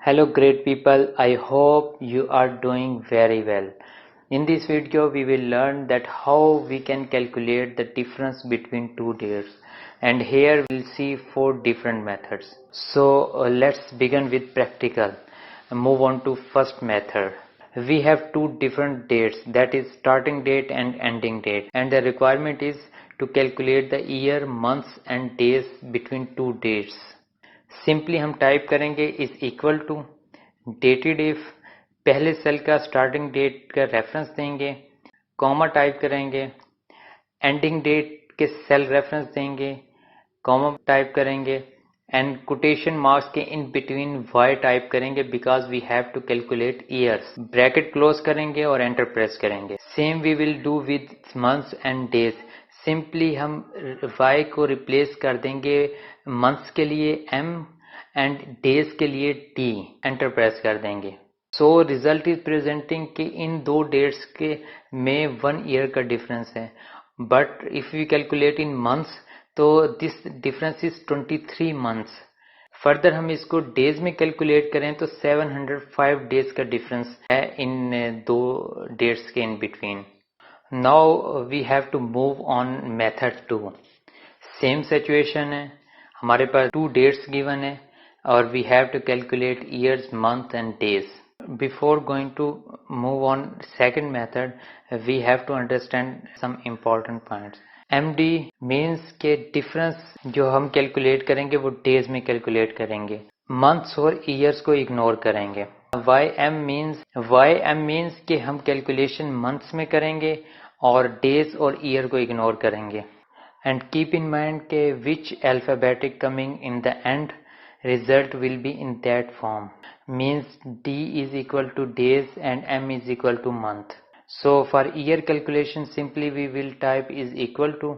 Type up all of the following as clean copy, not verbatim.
Hello great people, I hope you are doing very well. In this video we will learn that how we can calculate the difference between two dates, and here we'll see four different methods. So let's begin with practical. Move on to first method. We have two different dates, that is starting date and ending date, and the requirement is to calculate the year, months and days between two dates. Simply हम type करेंगे is equal to dated if, पहले cell का starting date का reference देंगे, comma type करेंगे, ending date के cell reference देंगे, comma type करेंगे एंड कोटेशन मार्क्स के इन बिटवीन वाई टाइप करेंगे because we have to calculate years, bracket close करेंगे और एंटर प्रेस करेंगे. Same we will do with months and days. Simply हम y को replace कर देंगे मंथ्स के लिए m एंड डेज के लिए t, एंटर प्रेस कर देंगे. सो रिजल्ट इज प्रेजेंटिंग कि इन दो डेट्स के में 1 ईयर का डिफरेंस है, but if we calculate in months तो this difference is 23 months. Further हम इसको डेज में कैलकुलेट करें तो 705 डेज का डिफरेंस है इन दो डेट्स के in between. Now we have to move on method 2. Same situation है, हमारे पास टू डेट्स गिवन है और we have to calculate years, month and days. Before going to move on second method, we have to understand some important points. MD means के difference जो हम calculate करेंगे वो days में कैलकुलेट करेंगे, months और ईयर्स को इग्नोर करेंगे. YM मीन्स कि हम कैलकुलेशन मंथ्स में करेंगे और डेज और ईयर को इग्नोर करेंगे. एंड कीप इन माइंड के which alphabetic coming in the end result will be in that form, means D is equal to days and M is equal to month. So for year calculation simply we will type is equal to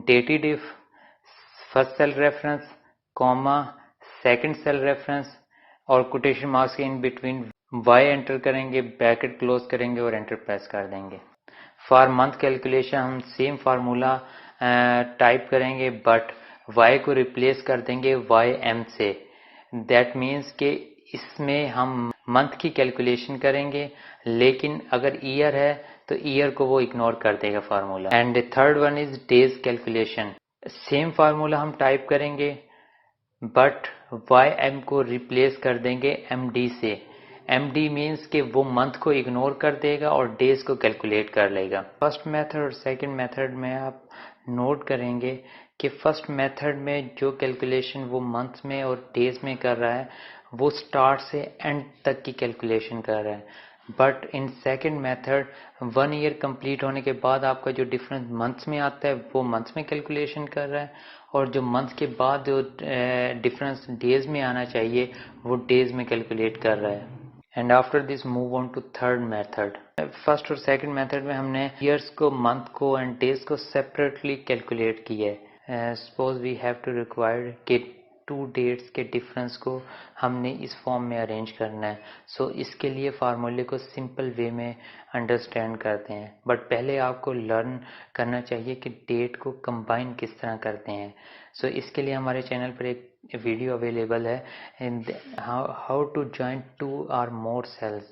dated if, first cell reference, comma, second cell reference और quotation marks के in between y enter करेंगे, bracket close करेंगे और enter press कर देंगे. For month calculation हम same formula type करेंगे but y को रिप्लेस कर देंगे YM से. दैट मीन्स कि इसमें हम मंथ की कैलकुलेशन करेंगे, लेकिन अगर ईयर है तो ईयर को वो इग्नोर कर देगा formula. And third one is days calculation. Same formula हम टाइप करेंगे बट YM को रिप्लेस कर देंगे MD से. MD मीन्स कि वो मंथ को इग्नोर कर देगा और डेज को कैलकुलेट कर लेगा. फर्स्ट मेथड और सेकंड मेथड में आप नोट करेंगे कि फर्स्ट मेथड में जो कैलकुलेशन वो मंथ में और डेज में कर रहा है वो स्टार्ट से एंड तक की कैलकुलेशन कर रहा है, but in second method 1 year complete होने के बाद आपका जो डिफरेंस मंथ्स में आता है वो मंथ्स में कैलकुलेशन कर रहा है और जो मंथ के बाद जो डिफरेंस डेज में आना चाहिए वो डेज में कैलकुलेट कर रहा है. And after this move on to third method. First और सेकंड मेथड में हमने ईयर्स को, मंथ को एंड डेज को सेपरेटली कैलकुलेट किया है. Suppose we have to require कि टू डेट्स के डिफरेंस को हमने इस फॉर्म में अरेंज करना है. सो इसके लिए फार्मूले को सिंपल वे में अंडरस्टैंड करते हैं, बट पहले आपको लर्न करना चाहिए कि डेट को कंबाइन किस तरह करते हैं. सो इसके लिए हमारे चैनल पर एक वीडियो अवेलेबल है, हाउ टू जॉइन 2 और मोर सेल्स,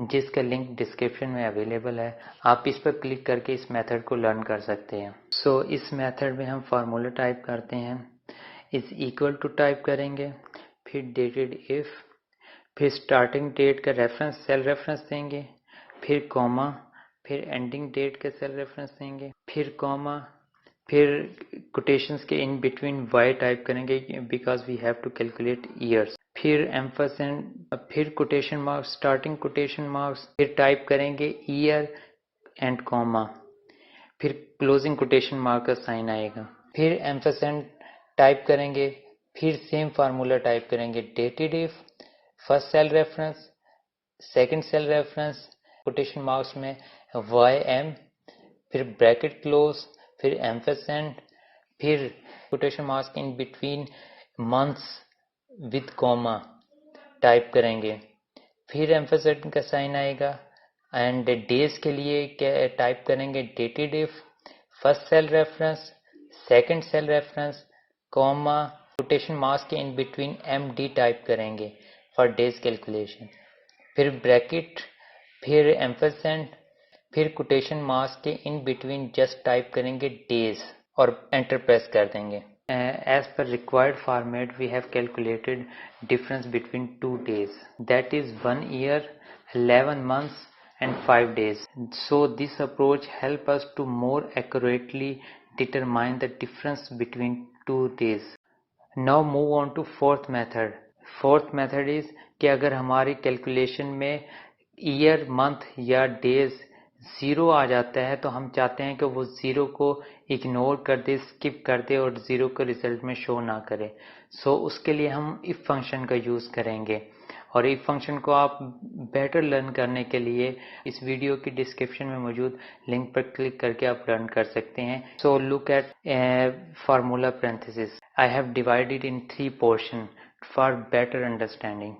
जिसका लिंक डिस्क्रिप्शन में अवेलेबल है. आप इस पर क्लिक करके इस मेथड को लर्न कर सकते हैं. सो इस मेथड में हम फार्मूला टाइप करते हैं, इज इक्वल टू टाइप करेंगे, फिर डेटेड इफ, फिर स्टार्टिंग डेट का रेफरेंस सेल रेफरेंस देंगे, फिर कॉमा, फिर एंडिंग डेट का सेल रेफरेंस देंगे, फिर कॉमा, फिर कोटेशंस के इन बिटवीन y टाइप करेंगे because we have to calculate years, फिर एम्फरसेंड, फिर quotation marks, starting quotation marks, फिर टाइप करेंगे ईयर एंड कॉमा, फिर क्लोजिंग कोटेशन मार्क का साइन आएगा, फिर एम्फरसेंड टाइप करेंगे, फिर सेम फार्मूला टाइप करेंगे, dated if, first cell reference, second cell reference, quotation marks में YM, फिर ब्रैकेट क्लोज, फिर एम्फरसेंड, फिर quotation marks in between months with comma type करेंगे, फिर एम्फरसेंड का साइन आएगा एंड डेज के लिए टाइप करेंगे dated if, first cell reference, second cell reference, comma, quotation marks के इन बिटवीन MD टाइप करेंगे, फॉर डेज कैलकुलेशन, फिर ब्रैकेट, फिर एम्परसेंड, फिर कोटेशन मार्क्स के इन बिटवीन जस्ट टाइप करेंगे डेज और एंटर प्रेस कर देंगे। As per required format, we have calculated difference between 2 days, that is 1 year, 11 months and 5 days. So this approach help us to more accurately determine the difference between 2 days. Now move on to fourth method. Fourth method is कि अगर हमारी calculation में year, month या days zero आ जाता है तो हम चाहते हैं कि वो ज़ीरो को इग्नोर कर दे, स्किप कर दे और ज़ीरो को रिजल्ट में शो ना करे। सो उसके लिए हम इफ फंक्शन का यूज़ करेंगे और इफ फंक्शन को आप बेटर लर्न करने के लिए इस वीडियो की डिस्क्रिप्शन में मौजूद लिंक पर क्लिक करके आप लर्न कर सकते हैं। So look at formula parenthesis. I have divided in 3 portion for better understanding.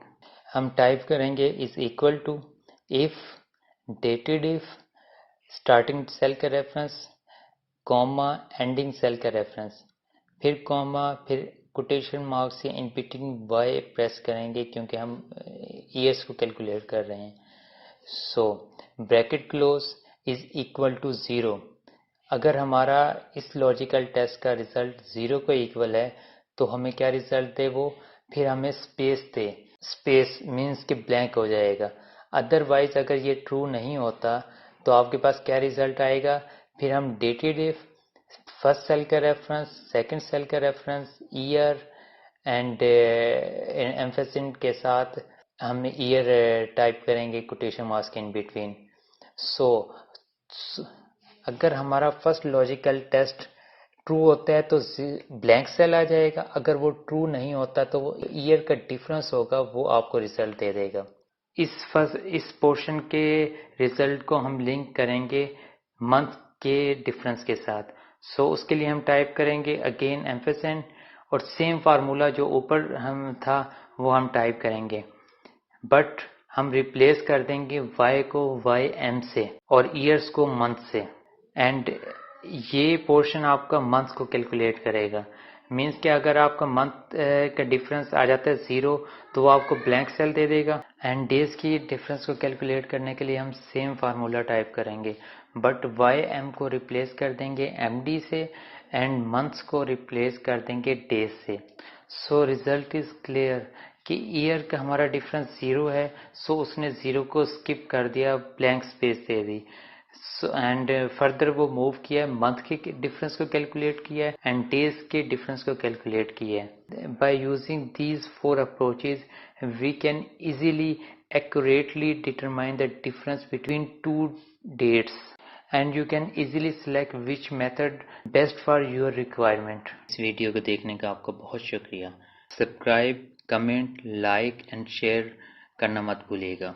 हम टाइप करेंगे is equal to if, dated if, starting cell का रेफरेंस, कॉमा, एंडिंग सेल का रेफरेंस, फिर कॉमा, फिर कोटेशन मार्क्स से इन बिटवीन वाई प्रेस करेंगे क्योंकि हम ईयर्स को कैलकुलेट कर रहे हैं। So bracket close is equal to 0। अगर हमारा इस लॉजिकल टेस्ट का रिजल्ट 0 को इक्वल है तो हमें क्या रिजल्ट दे वो, फिर हमें स्पेस दे। स्पेस मीन्स कि ब्लैंक हो जाएगा। अदरवाइज अगर ये ट्रू नहीं होता तो आपके पास क्या रिजल्ट आएगा, फिर हम डेटेड इफ, फर्स्ट सेल का रेफरेंस, सेकंड सेल का रेफरेंस, ईयर एंड एम्फेसिस के साथ हम ईयर टाइप करेंगे कोटेशन मार्क्स के इन बिटवीन। सो अगर हमारा फर्स्ट लॉजिकल टेस्ट ट्रू होता है तो ब्लैंक सेल आ जाएगा, अगर वो ट्रू नहीं होता तो वो ईयर का डिफरेंस होगा, वो आपको रिजल्ट दे देगा। इस पोर्शन के रिजल्ट को हम लिंक करेंगे मंथ के डिफरेंस के साथ। सो उसके लिए हम टाइप करेंगे अगेन एम्फेसेंट और सेम फार्मूला जो ऊपर हम था वो हम टाइप करेंगे, बट हम रिप्लेस कर देंगे y को ym से और ईयर्स को मंथ से। एंड ये पोर्शन आपका मंथ को कैलकुलेट करेगा। मीन्स कि अगर आपका मंथ का डिफरेंस आ जाता है 0 तो वो आपको ब्लैंक सेल दे देगा। एंड डेज की डिफरेंस को कैलकुलेट करने के लिए हम सेम फार्मूला टाइप करेंगे, बट ym को रिप्लेस कर देंगे md से एंड मंथ्स को रिप्लेस कर देंगे डेज से। सो रिजल्ट इज क्लियर कि ईयर का हमारा डिफरेंस 0 है, सो उसने 0 को स्किप कर दिया, ब्लैंक स्पेस दे दी। एंड फर्दर वो मूव किया, मंथ के डिफरेंस को कैलकुलेट किया है एंड डेज के डिफरेंस को कैलकुलेट किया है। By using these 4 approaches we can easily accurately determine the difference between 2 dates and you can easily select which method best for your requirement। इस video को देखने का आपका बहुत शुक्रिया। Subscribe, comment, like and share करना मत भूलिएगा।